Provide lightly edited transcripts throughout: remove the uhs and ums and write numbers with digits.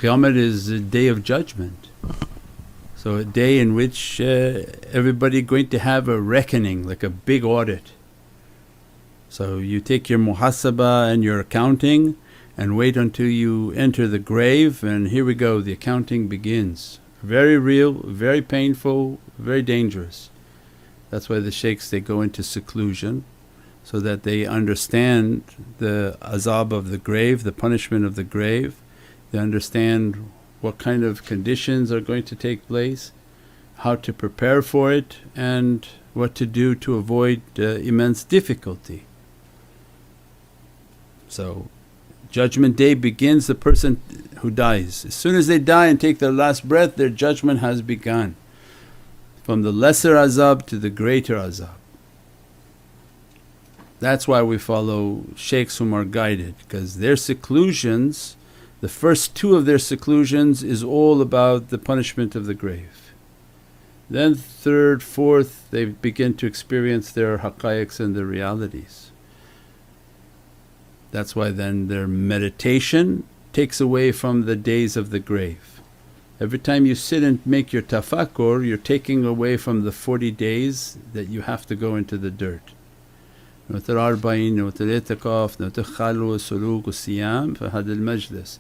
Qiyamah is a day of judgment. So a day in which everybody going to have a reckoning, like a big audit. So you take your muhasabah and your accounting and wait until you enter the grave, and here we go, the accounting begins. Very real, very painful, very dangerous. That's why the shaykhs, they go into seclusion so that they understand the azab of the grave, the punishment of the grave. They understand what kind of conditions are going to take place, how to prepare for it, and what to do to avoid immense difficulty. So Judgment Day begins the person who dies. As soon as they die and take their last breath, their judgment has begun, from the lesser azab to the greater azab. That's why we follow shaykhs whom are guided, because their seclusions, the first two of their seclusions is all about the punishment of the grave. Then third, fourth, they begin to experience their haqqaiqs and their realities. That's why then their meditation takes away from the days of the grave. Every time you sit and make your tafakkur, you're taking away from the 40 days that you have to go into the dirt. نوة الأربعين، نوة الاعتكاف، نوة الخلوة، السلوك والصيام، فهذا المجلس.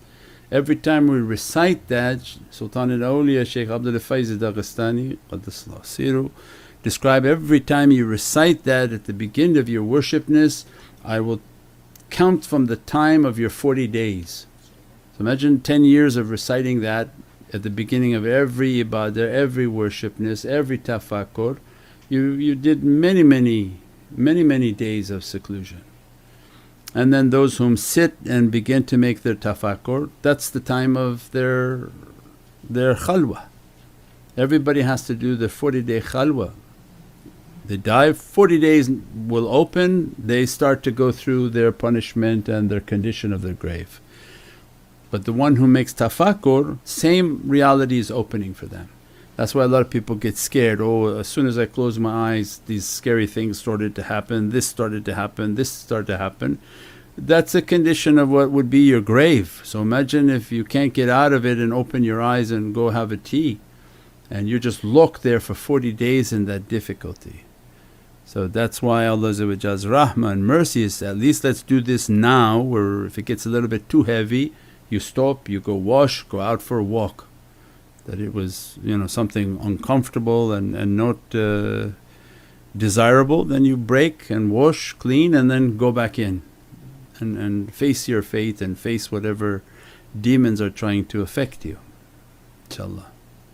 Every time we recite that, Sultan al-Awliya Shaykh Abdul Faiz al-Daghestani Qaddasallahu Siru describe, every time you recite that at the beginning of your worshipness, I will count from the time of your 40 days. So imagine 10 years of reciting that at the beginning of every ibadah, every worshipness, every tafakkur. You did many days of seclusion. And then those whom sit and begin to make their tafakkur, that's the time of their khalwa. Everybody has to do the 40-day khalwa. They die, 40 days will open, they start to go through their punishment and their condition of their grave. But the one who makes tafakkur, same reality is opening for them. That's why a lot of people get scared, oh as soon as I close my eyes these scary things started to happen, this started to happen, this started to happen. That's a condition of what would be your grave. So imagine if you can't get out of it and open your eyes and go have a tea, and you just look there for 40 days in that difficulty. So that's why Allah's rahmah and mercy is, at least let's do this now, where if it gets a little bit too heavy you stop, you go wash, go out for a walk. That it was something uncomfortable and not desirable, then you break and wash, clean, and then go back in and face your fate and face whatever demons are trying to affect you, inshaAllah.